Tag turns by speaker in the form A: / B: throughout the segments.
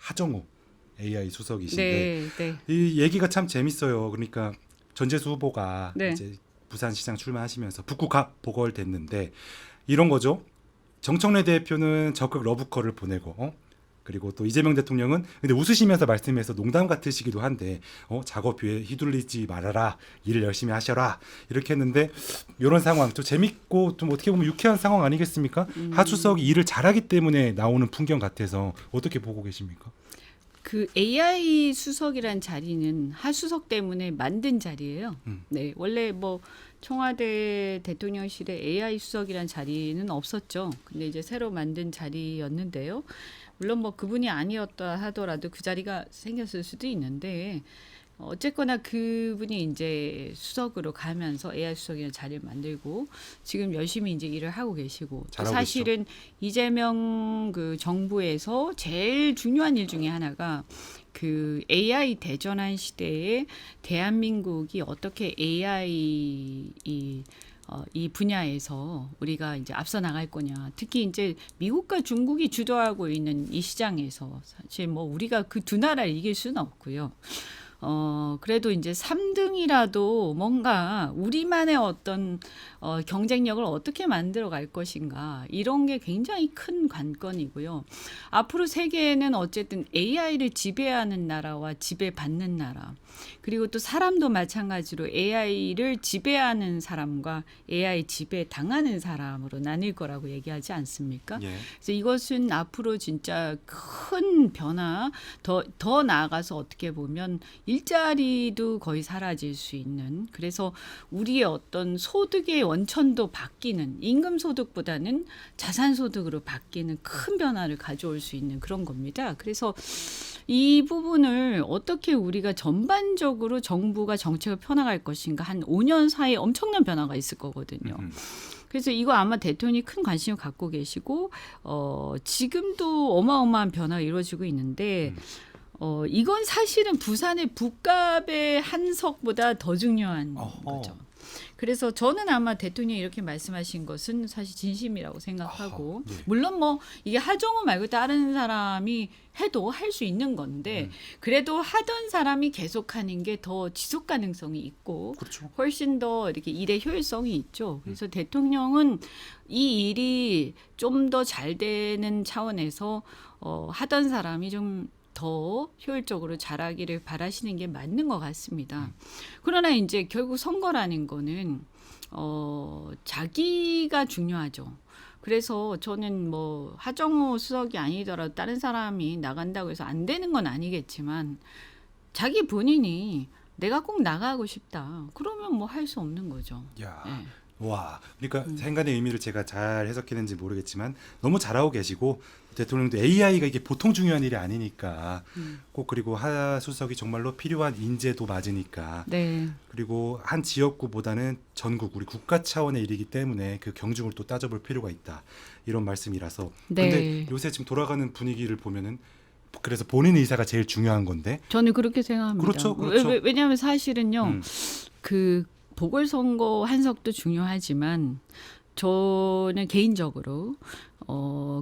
A: 하정우 AI 수석이신데
B: 네, 네,
A: 이 얘기가 참 재밌어요. 그러니까 전재수 후보가
B: 네.
A: 이제 부산시장 출마하시면서 북구갑 보궐됐는데 이런 거죠. 정청래 대표는 적극 러브콜을 보내고 그리고 또 이재명 대통령은 근데 웃으시면서 말씀해서 농담 같으시기도 한데 작업비에 휘둘리지 말아라, 일을 열심히 하셔라 이렇게 했는데 이런 상황 좀 재밌고 좀 어떻게 보면 유쾌한 상황 아니겠습니까? 하수석이 일을 잘하기 때문에 나오는 풍경 같아서 어떻게 보고 계십니까?
B: 그 AI 수석이란 자리는 하수석 때문에 만든 자리예요. 네, 원래 뭐 청와대 대통령실에 AI 수석이란 자리는 없었죠. 근데 이제 새로 만든 자리였는데요. 물론 뭐 그분이 아니었다 하더라도 그 자리가 생겼을 수도 있는데 어쨌거나 그분이 이제 수석으로 가면서 AI 수석이라는 자리를 만들고 지금 열심히 이제 일을 하고 계시고 또
A: 잘하고
B: 사실은 이재명 그 정부에서 제일 중요한 일 중에 하나가 그 AI 대전환 시대에 대한민국이 어떻게 AI 이 분야에서 우리가 이제 앞서 나갈 거냐. 특히 이제 미국과 중국이 주도하고 있는 이 시장에서 사실 뭐 우리가 그 두 나라를 이길 수는 없고요. 그래도 이제 3등이라도 뭔가 우리만의 어떤 경쟁력을 어떻게 만들어 갈 것인가 이런 게 굉장히 큰 관건이고요. 앞으로 세계에는 어쨌든 AI를 지배하는 나라와 지배받는 나라 그리고 또 사람도 마찬가지로 AI를 지배하는 사람과 AI 지배 당하는 사람으로 나뉠 거라고 얘기하지 않습니까?
A: 예.
B: 그래서 이것은 앞으로 진짜 큰 변화 더 나아가서 어떻게 보면 일자리도 거의 사라질 수 있는 그래서 우리의 어떤 소득의 원천도 바뀌는 임금 소득보다는 자산 소득으로 바뀌는 큰 변화를 가져올 수 있는 그런 겁니다. 그래서 이 부분을 어떻게 우리가 전반적으로 정부가 정책을 펴나갈 것인가 한 5년 사이에 엄청난 변화가 있을 거거든요. 그래서 이거 아마 대통령이 큰 관심을 갖고 계시고 지금도 어마어마한 변화가 이루어지고 있는데 이건 사실은 부산의 북갑의 한석보다 더 중요한 거죠. 그래서 저는 아마 대통령이 이렇게 말씀하신 것은 사실 진심이라고 생각하고
A: 네.
B: 물론 뭐 이게 하정우 말고 다른 사람이 해도 할 수 있는 건데 그래도 하던 사람이 계속하는 게 더 지속 가능성이 있고
A: 그렇죠.
B: 훨씬 더 이렇게 일의 효율성이 있죠. 그래서 대통령은 이 일이 좀 더 잘 되는 차원에서 하던 사람이 좀 더 효율적으로 잘하기를 바라시는 게 맞는 것 같습니다. 그러나 이제 결국 선거라는 거는 자기가 중요하죠. 그래서 저는 뭐 하정우 수석이 아니더라도 다른 사람이 나간다고 해서 안 되는 건 아니겠지만 자기 본인이 내가 꼭 나가고 싶다. 그러면 뭐 할 수 없는 거죠.
A: 야.
B: 네.
A: 와, 그러니까 생간의 의미를 제가 잘 해석했는지 모르겠지만 너무 잘하고 계시고 대통령도 AI가 이게 보통 중요한 일이 아니니까 꼭 그리고 하 수석이 정말로 필요한 인재도 맞으니까
B: 네.
A: 그리고 한 지역구보다는 전국 우리 국가 차원의 일이기 때문에 그 경중을 또 따져볼 필요가 있다 이런 말씀이라서
B: 네.
A: 근데 요새 지금 돌아가는 분위기를 보면은 그래서 본인 의사가 제일 중요한 건데
B: 저는 그렇게 생각합니다.
A: 그렇죠, 그렇죠.
B: 왜냐하면 사실은요.
A: 음.
B: 그 보궐선거 한석도 중요하지만 저는 개인적으로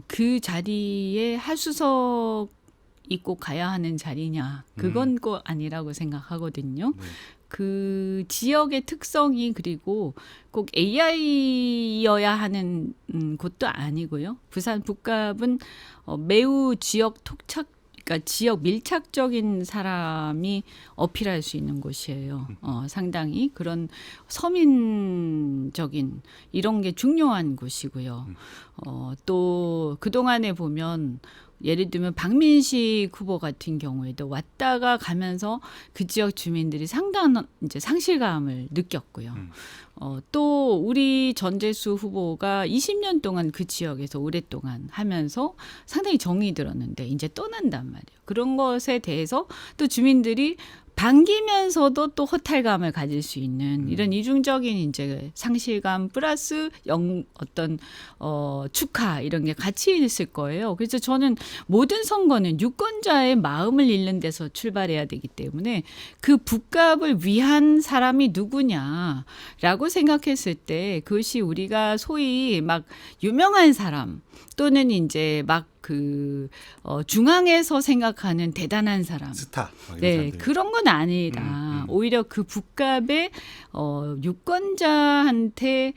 B: 그 자리에 하수석이 꼭 가야 하는 자리냐 그건 꼭 아니라고 생각하거든요.
A: 네.
B: 그 지역의 특성이 그리고 꼭 AI여야 하는 곳도 아니고요. 부산 북갑은 매우 지역 토착 그러니까 지역 밀착적인 사람이 어필할 수 있는 곳이에요. 상당히 그런 서민적인 이런 게 중요한 곳이고요. 또 그동안에 보면 예를 들면 박민식 후보 같은 경우에도 왔다가 가면서 그 지역 주민들이 상당한 이제 상실감을 느꼈고요. 또 우리 전재수 후보가 20년 동안 그 지역에서 오랫동안 하면서 상당히 정이 들었는데 이제 떠난단 말이에요. 그런 것에 대해서 또 주민들이 반기면서도 또 허탈감을 가질 수 있는 이런 이중적인 이제 상실감 플러스 어떤 축하 이런 게 같이 있을 거예요. 그래서 저는 모든 선거는 유권자의 마음을 잃는 데서 출발해야 되기 때문에 그 북갑을 위한 사람이 누구냐라고 생각했을 때 그것이 우리가 소위 막 유명한 사람 또는 이제 막 중앙에서 생각하는 대단한 사람.
A: 스타. 이런
B: 네,
A: 사람들.
B: 그런 건 아니다. 오히려 그 북갑의 유권자한테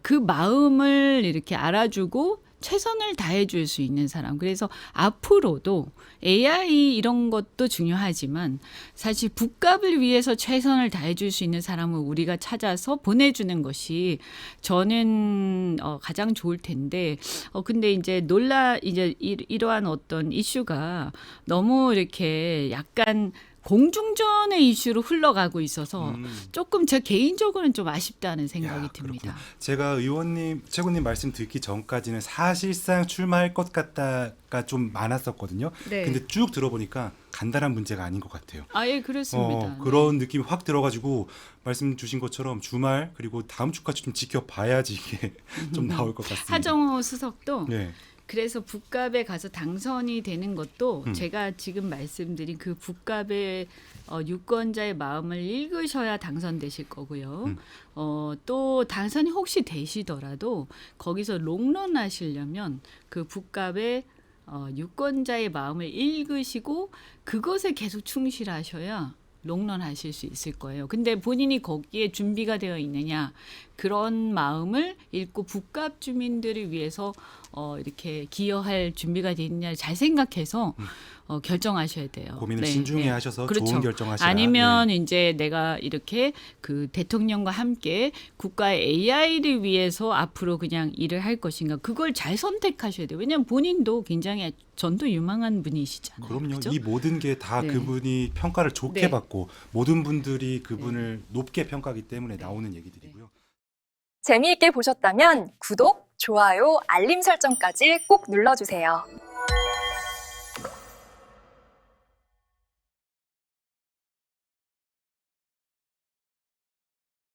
B: 그 마음을 이렇게 알아주고 최선을 다해줄 수 있는 사람. 그래서 앞으로도 AI 이런 것도 중요하지만 사실 북갑을 위해서 최선을 다해줄 수 있는 사람을 우리가 찾아서 보내주는 것이 저는 가장 좋을 텐데 근데 이제 이러한 어떤 이슈가 너무 이렇게 약간 공중전의 이슈로 흘러가고 있어서 조금 제 개인적으로는 좀 아쉽다는 생각이 듭니다.
A: 그렇구나. 제가 최고님 말씀 듣기 전까지는 사실상 출마할 것 같다가 좀 많았었거든요.
B: 네.
A: 근데 쭉 들어보니까 간단한 문제가 아닌 것 같아요.
B: 예, 그렇습니다.
A: 그런 느낌이 확 들어가지고 말씀 주신 것처럼 주말 그리고 다음 주까지 좀 지켜봐야지 이게 좀 나올 것 같습니다.
B: 하정우 수석도
A: 네.
B: 그래서 북갑에 가서 당선이 되는 것도 제가 지금 말씀드린 그 북갑의 유권자의 마음을 읽으셔야 당선되실 거고요. 또 당선이 혹시 되시더라도 거기서 롱런 하시려면 그 북갑의 유권자의 마음을 읽으시고 그것에 계속 충실하셔야 롱런 하실 수 있을 거예요. 근데 본인이 거기에 준비가 되어 있느냐 그런 마음을 읽고 북갑 주민들을 위해서 이렇게 기여할 준비가 되어 있느냐 잘 생각해서 결정하셔야 돼요.
A: 고민을 신중히 하셔서
B: 그렇죠.
A: 좋은 결정하시라.
B: 아니면 이제 내가 이렇게 그 대통령과 함께 국가의 AI를 위해서 앞으로 그냥 일을 할 것인가 그걸 잘 선택하셔야 돼요. 왜냐하면 본인도 굉장히 전도 유망한 분이시잖아요.
A: 그럼요.
B: 그죠?
A: 이 모든 게 다
B: 네.
A: 그분이 평가를 좋게
B: 네.
A: 받고 모든 분들이 그분을 높게 평가하기 때문에 나오는 얘기들이고요.
C: 재미있게 보셨다면 구독, 좋아요, 알림 설정까지 꼭 눌러주세요.